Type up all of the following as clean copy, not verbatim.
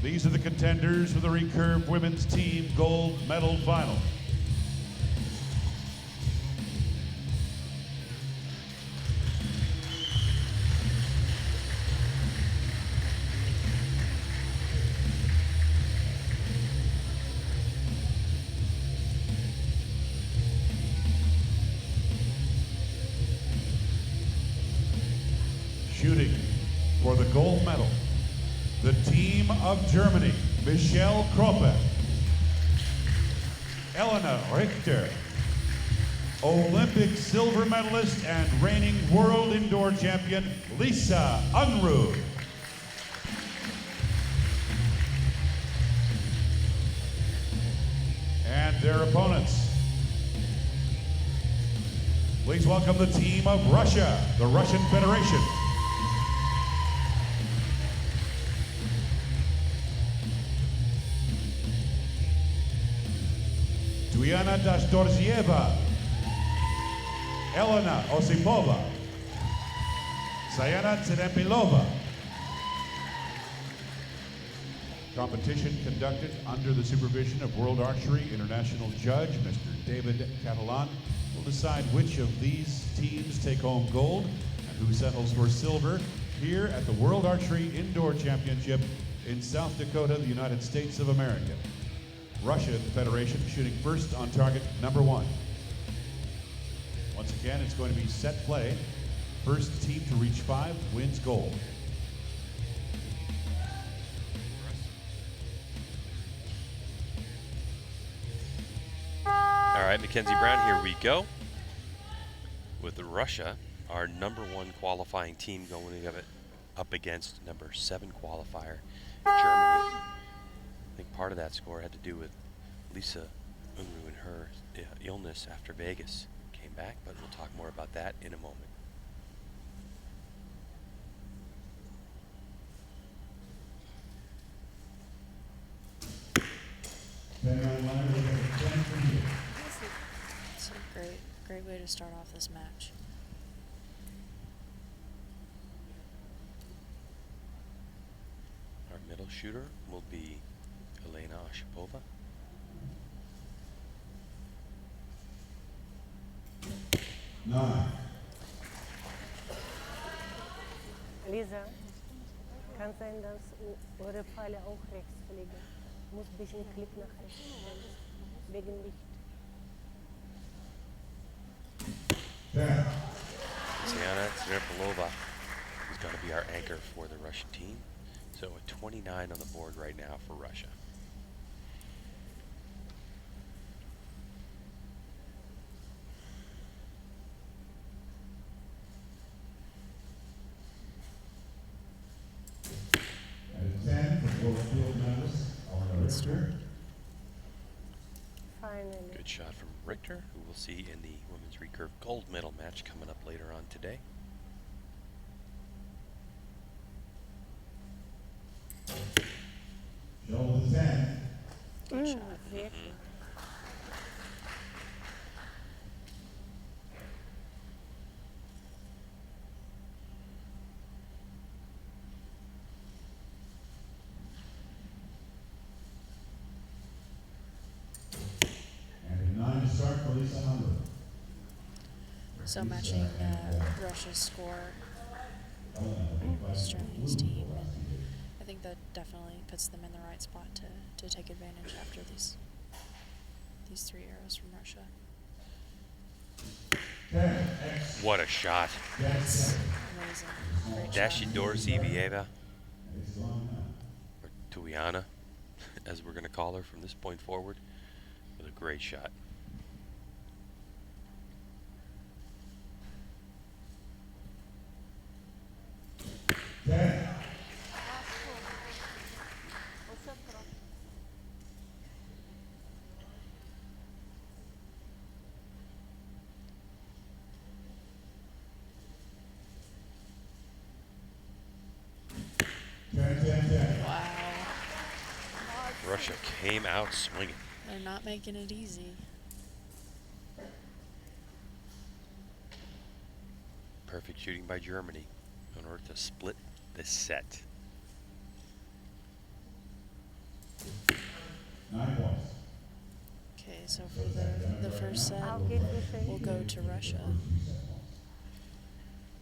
These are the contenders for the recurve women's team gold medal final. Shooting for the gold medal, the team of Germany, Michelle Kroppe, Elena Richter, Olympic silver medalist and reigning world indoor champion, Lisa Unruh. And their opponents. Please welcome the team of Russia, the Russian Federation. Diana Dashtorzieva, Elena Osipova, Sayana Tsedempilova. Competition conducted under the supervision of World Archery International Judge, Mr. David Catalan, will decide which of these teams take home gold and who settles for silver here at the World Archery Indoor Championship in South Dakota, the United States of America. Russian Federation shooting first on target number 1. Once again, it's going to be set play. First team to reach 5 wins gold. All right, Mackenzie Brown, here we go. With Russia, our #1 qualifying team going up against #7 qualifier, Germany. I think part of that score had to do with Lisa Unruh and her illness after Vegas came back, but we'll talk more about that in a moment. It's a great way to start off this match. Our middle shooter will be Elena Osipova. Lisa, kann sein, dass eure Pfeile auch rechts fliegen. Muss ein bisschen Klick nach rechts stellen, wegen Licht. Sayana Tsedempilova is going to be our anchor for the Russian team. So a 29 on the board right now for Russia. Finally. Good shot from Richter, who we'll see in the women's recurve gold medal match coming up later on today. Good shot. Wirklich. So matching Russia's score with Germany's team. I think that definitely puts them in the right spot to take advantage after these 3 arrows from Russia. What a shot. That's amazing. Great Dashi shot. Dorzieva, or Tuiana, as we're going to call her from this point forward, with a great shot. Wow. Russia came out swinging. They're not making it easy. Perfect shooting by Germany in order to split the set. so for the first set, Okay, we'll go to Russia.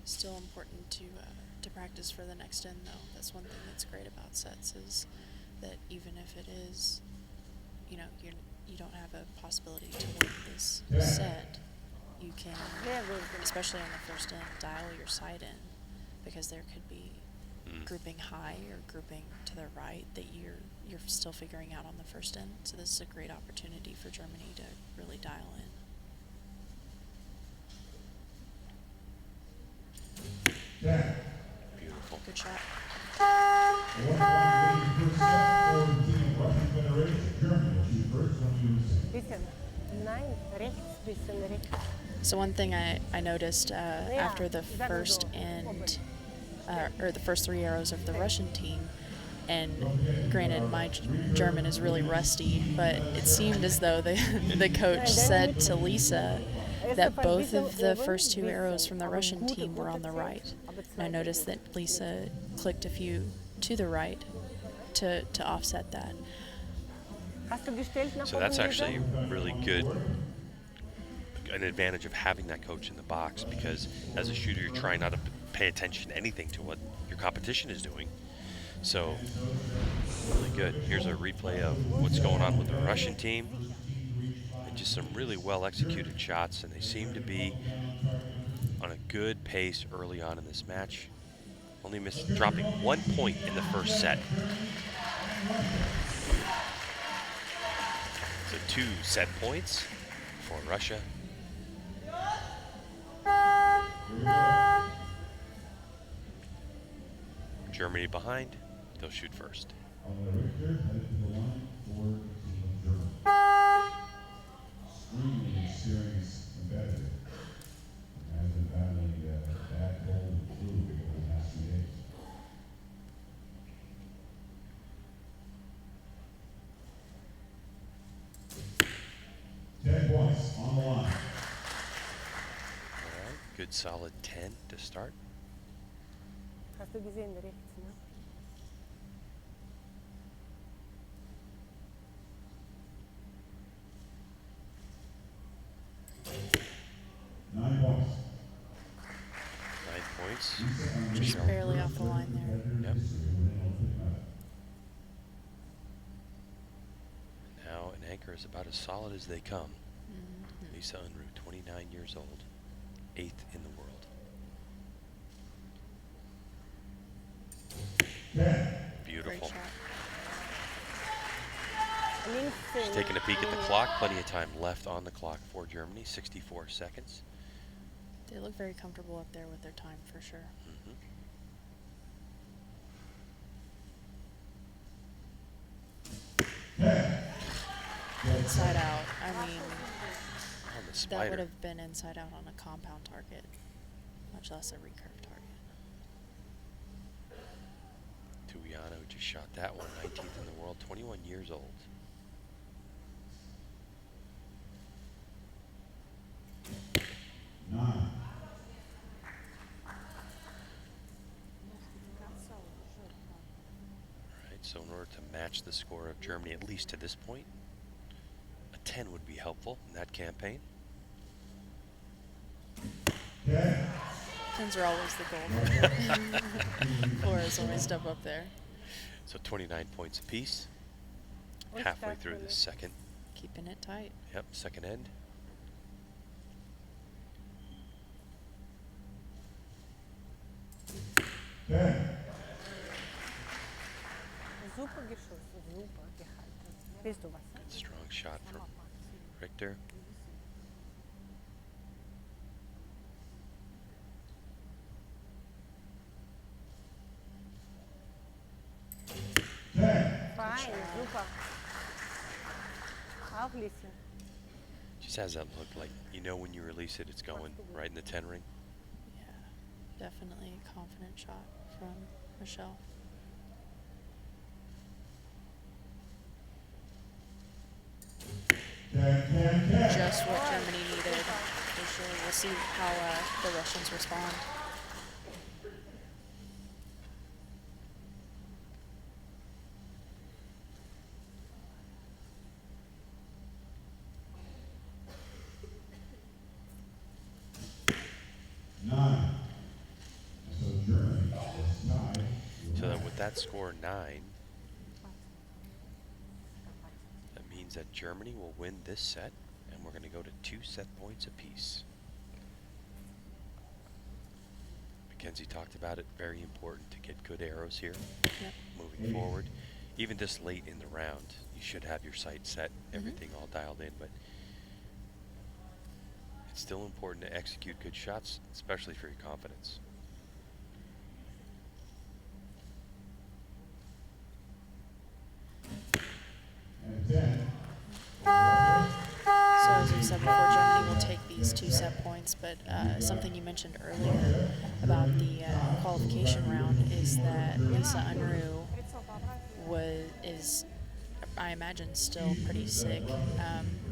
Still important to practice for the next end, though. That's one thing that's great about sets is that even if it is, you know, you don't have a possibility to win this set, you can, Very good. especially on the first end, dial your side in because there could be grouping high or grouping to the right that you're still figuring out on the first end. So this is a great opportunity for Germany to really dial in. Beautiful. Good shot. Bisschen. Nein, rechts, bisschen rechts. So one thing I noticed after the first end, or the first 3 arrows of the Russian team, and granted my German is really rusty, but it seemed as though the coach said to Lisa that both of the first 2 arrows from the Russian team were on the right. And I noticed that Lisa clicked a few to the right to offset that. Hast du gestellt nach So that's oben, actually Lisa? really good, an advantage of having that coach in the box, because as a shooter you're trying not to pay attention to anything to what your competition is doing. So really good. Here's a replay of what's going on with the Russian team. And just some really well executed shots, and they seem to be on a good pace early on in this match. Only dropping 1 point in the first set. So 2 set points for Russia. Germany behind. They'll shoot first. Extremely experienced competitor. Has been battling bad cold and flu over the past few days. Points on the line. All right, good solid 10 to start. Hast du gesehen, rechts, ne? Nine points. 9 points. Just Michelle. barely off the line there. Yep. Now an anchor is about as solid as they come. Lisa Unruh, 29 years old, 8th in the world. Great Beautiful. shot. Links, Just taking a peek at the clock. Plenty of time left on the clock for Germany. 64 seconds. They look very comfortable up there with their time for sure. Inside out. I mean, On the that spider. would have been inside out on a compound target, much less a recurve target. Tuiano just shot that one, 19th in the world, 21 years old. Nine. Alright, so in order to match the score of Germany, at least to this point, a 10 would be helpful in that campaign. Tens are always the goal. Four is always step up there. So 29 points apiece. Und Halfway start through with the second. Keeping it tight. Yep, second end. Super geschossen, super gehalten. Willst du was? Good strong shot from Richter. Fein, super. Auch Lisa. Just has that look like, you know, when you release it, it's going right in the 10 ring. Yeah, definitely a confident shot from Michelle. Just what Germany needed. For sure. We'll see how the Russians respond. that score 9, that means that Germany will win this set, and we're going to go to 2 set points apiece. Mackenzie talked about it, very important to get good arrows here. Yep. Moving forward. Even this late in the round, you should have your sight set, everything all dialed in, but it's still important to execute good shots, especially for your confidence. So as we said before, Germany will take these 2 set points, but something you mentioned earlier about the qualification round is that Lisa Unruh is, I imagine, still pretty sick.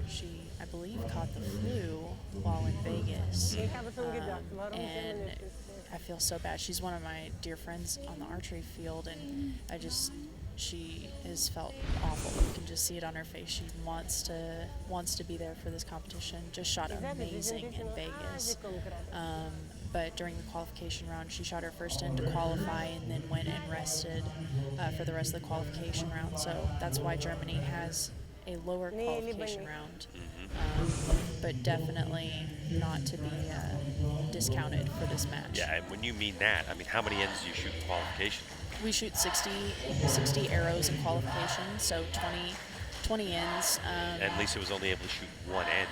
She, I believe, caught the flu while in Vegas, and I feel so bad. She's one of my dear friends on the archery field, and she has felt awful. You can just see it on her face. She wants to be there for this competition. Just shot amazing in Vegas. But during the qualification round, she shot her first in to qualify and then went and rested for the rest of the qualification round. So that's why Germany has a lower qualification round, but definitely not to be discounted for this match. Yeah, and when you mean that, I mean, how many ends do you shoot in qualification? We shoot 60 arrows in qualification, so 20 ends. And Lisa was only able to shoot 1 end.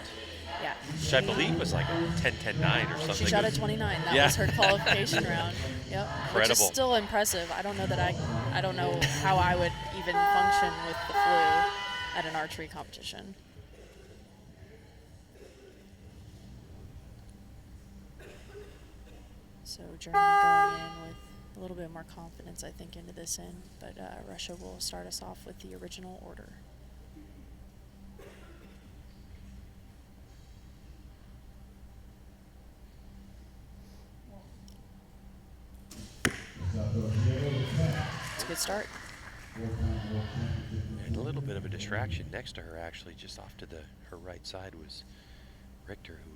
Yeah. Which I believe was like a 10-10-9 or something. She shot a 29. That was her qualification round. Yep. Incredible. Which is still impressive. I don't know that I don't know how I would even function with the flu at an archery competition. So Germany going in with a little bit more confidence, I think, into this end, but Russia will start us off with the original order. It's a good start. And a little bit of a distraction next to her, actually, just off to her right side was Richter, who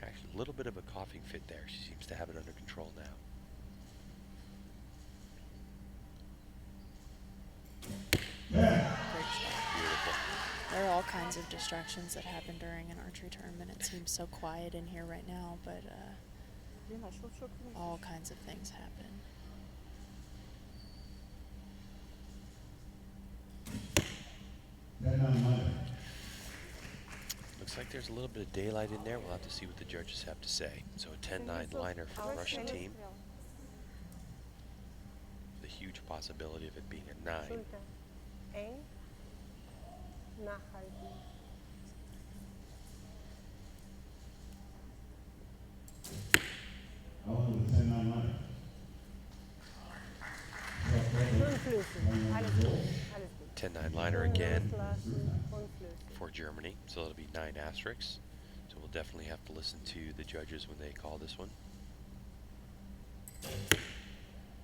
actually a little bit of a coughing fit there. She seems to have it under control now. Great shot. Beautiful. There are all kinds of distractions that happen during an archery tournament. It seems so quiet in here right now, but all kinds of things happen. Looks like there's a little bit of daylight in there. We'll have to see what the judges have to say. So a 10-9 liner for the Russian team. The huge possibility of it being a 9. Alles gut. 10-9 liner again for Germany, so that'll be 9 asterisks. So we'll definitely have to listen to the judges when they call this one.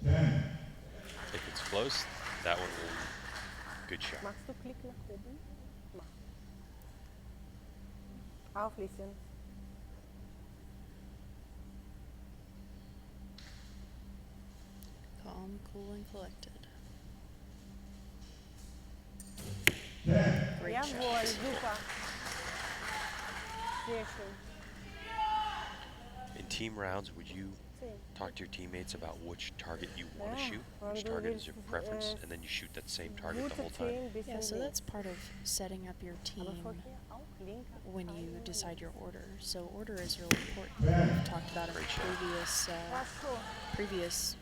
If it's close, that one will be good shot. Machst du Klick nach oben? Mach. Auflisten. Calm, cool, and collected. Great Jawohl, shot. super. Sehr schön. In team rounds, would you 10. talk to your teammates about which target you want to Yeah, shoot? when Which du target is willst, your preference? And then you shoot that same target the whole Gute time? 10, bisschen Yeah, so links. that's part of setting up your Aber team vorher auch links. when you decide your order. So order is really important. We've talked about in the Great shot. previous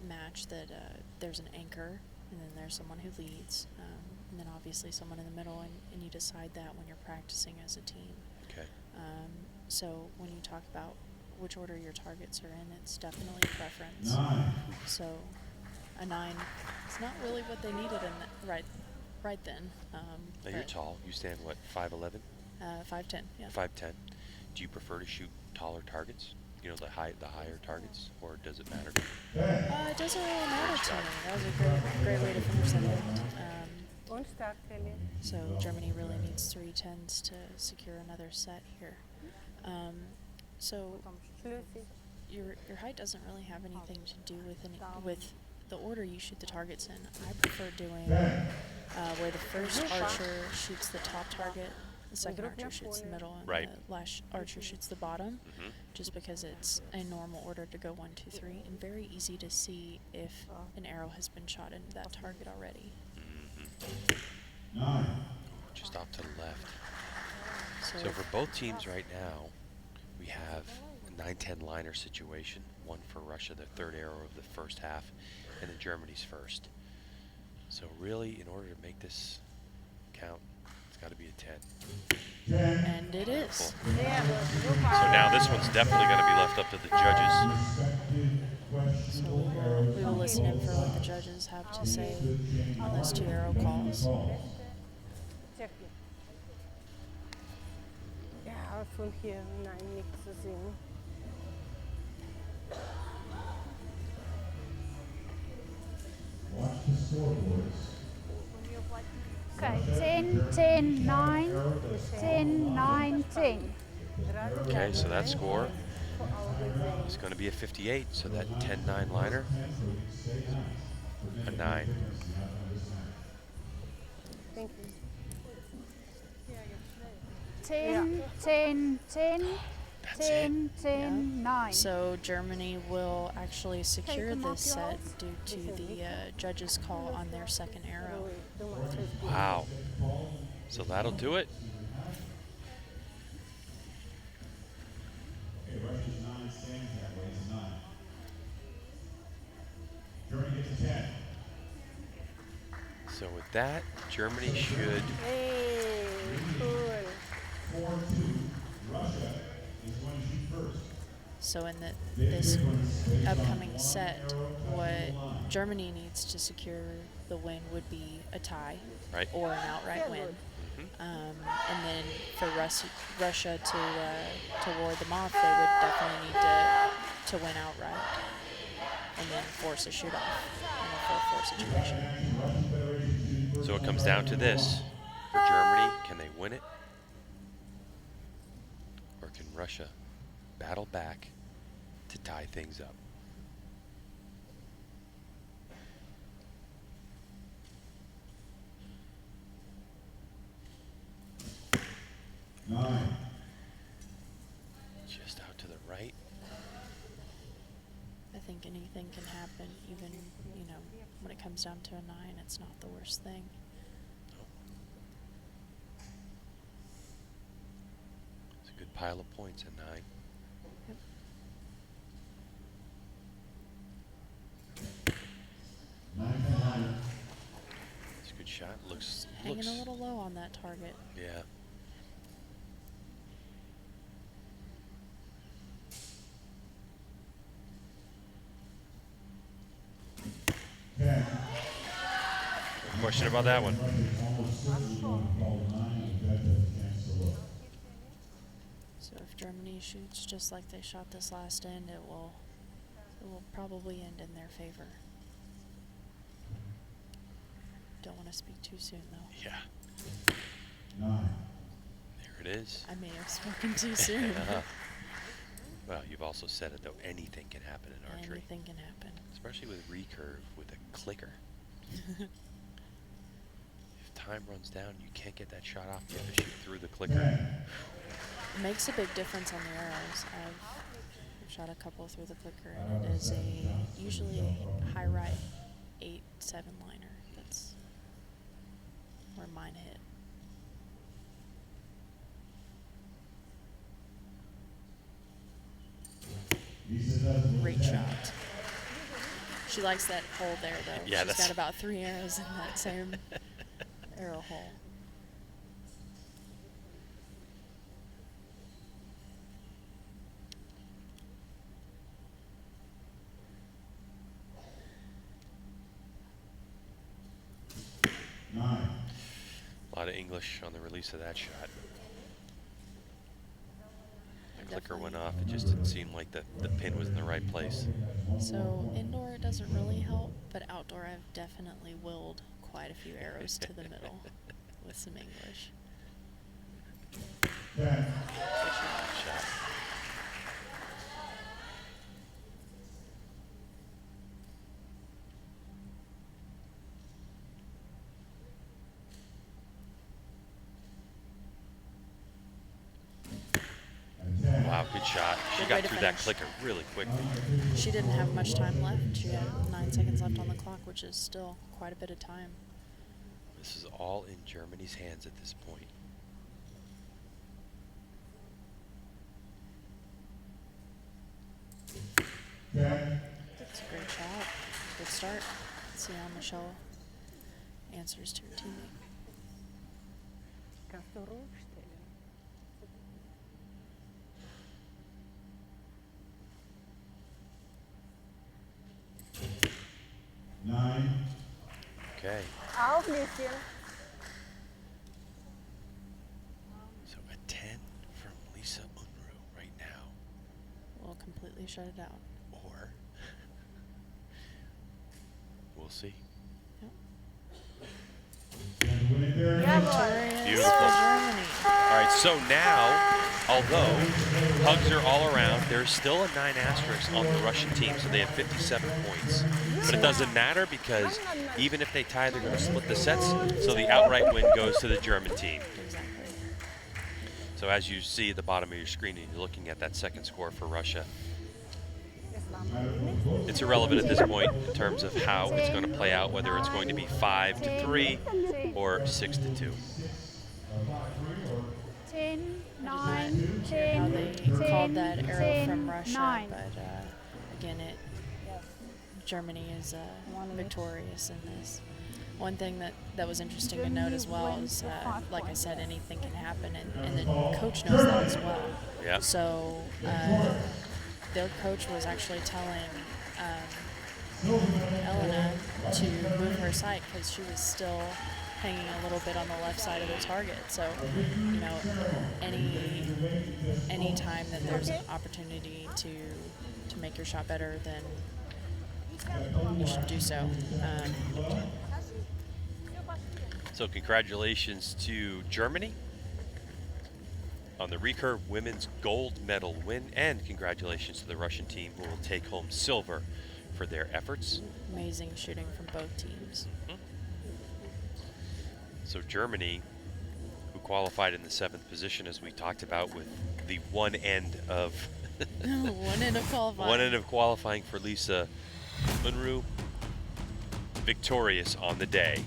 match that there's an anchor, and then there's someone who leads, and then obviously someone in the middle, and you decide that when you're practicing as a team. Okay. So when you talk about which order your targets are in, it's definitely a preference. So a 9, it's not really what they needed in right then. Now you're tall. You stand, what, 5'11"? 5'10", yeah. 5'10". Do you prefer to shoot taller targets? You know, the higher targets, or does it matter? It doesn't really matter to me. That was a great way to finish that round. Und stark, Kelly. So Germany really needs 3 10s to secure another set here. So Schlüssig. your height doesn't really have anything to do with the order you shoot the targets in. I prefer doing where the first archer shoots the top target, the second archer shoots the middle, and Right. the last archer shoots the bottom, Mm-hmm. just because it's a normal order to go 1, 2, 3, and very easy to see if an arrow has been shot into that target already. Just off to the left. So, So for both teams right now, we have a 9-10 liner situation. One for Russia, the third arrow of the first half, and then Germany's first. So really, in order to make this count, it's got to be a 10. and it is. Cool. So now this one's definitely going to be left up to the judges. So we will listen in for what the judges have to say on those 2 arrow calls. Check me. Ja, von hier, nein, nichts zu sehen. Watch the scoreboards. Okay, 10, 10, 9, 10, 9, 10. Okay, so that score is going to be a 58. So that 10-9 liner, a 9. Thank you. 10, 10, 10, That's it. 10, 10, 9. So Germany will actually secure Okay, this set mark due to the judges' call on their second arrow. Wow. So that'll do it. Okay, Russia's 9 stands that way. It's a 9. Germany gets a 10. So with that, Germany should Hey, cool. 4-2. Russia is going to shoot first. So in this upcoming set, what Germany needs to secure the win would be a tie Right. or an outright win. And then for Russia to ward them off, they would definitely need to win outright and then force a shoot off in a 4-4 situation. So it comes down to this. For Germany, can they win it? Or can Russia battle back to tie things up? Nine. Just out to the right. I think anything can happen, even, when it comes down to a 9, it's not the worst thing. It's a good pile of points at 9. Yep. It's a good shot. Looks Hanging a little low on that target. Yeah. No question about that one. So if Germany shoots just like they shot this last end, it will probably end in their favor. Don't want to speak too soon, though. Yeah. Nine. There it is. I may have spoken too soon. Well, you've also said it, though. Anything can happen in archery. Anything can happen. Especially with recurve, with a clicker. If time runs down, you can't get that shot off. You have to shoot through the clicker. It makes a big difference on the arrows. I've shot a couple through the clicker, and it is usually a high right 8-7 liner. That's where mine hit. Great shot. She likes that hole there, though. Yeah, She's that's- got about 3 arrows in that same arrow hole. Nine. A lot of English on the release of that shot. The clicker went off. It just didn't seem like the pin was in the right place. So indoor it doesn't really help, but outdoor I've definitely willed quite a few arrows to the middle with some English. Ten. Good shot. shot. She Good got way to through that finish. clicker really quickly. She didn't have much time left. She had 9 seconds left on the clock, which is still quite a bit of time. This is all in Germany's hands at this point. It's a great shot. Good start. Let's see how Michelle answers to her teammate. Kannst du ruhig stellen? 9. Okay, Auflöschen. so a 10 from Lisa Unruh right now. We'll completely shut it down. Or we'll see. Jawohl. Beautiful. Germany. All right, so now, although hugs are all around, there's still a 9 asterisk on the Russian team, so they have 57 points. But it doesn't matter because even if they tie, they're going to split the sets, so the outright win goes to the German team. Exactly. So as you see at the bottom of your screen, and you're looking at that second score for Russia, it's irrelevant at this point in terms of how it's going to play out, whether it's going to be 5-3 or 6-2. 10, Not 9, sure how 10, they 10, called that arrow from 10, Russia, 9. but again, Germany is victorious in this. One thing that was interesting to note as well is, like I said, anything can happen, and the coach knows that as well. Yeah. So their coach was actually telling Elena to move her sight because she was still hanging a little bit on the left side of the target. So, you know, any time that there's an opportunity to make your shot better, then you should do so. So congratulations to Germany on the recurve women's gold medal win, and congratulations to the Russian team who will take home silver for their efforts. Amazing shooting from both teams. So Germany, who qualified in the 7th position, as we talked about, with the one end of One end of qualifying. one end of qualifying for Lisa Unruh, victorious on the day.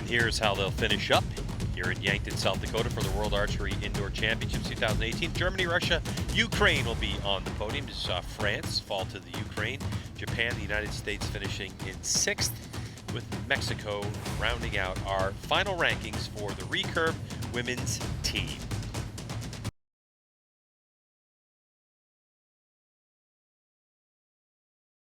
Here's how they'll finish up here in Yankton, South Dakota for the World Archery Indoor Championships 2018. Germany, Russia, Ukraine will be on the podium. You saw France fall to the Ukraine. Japan, the United States finishing in 6th, with Mexico rounding out our final rankings for the recurve women's team.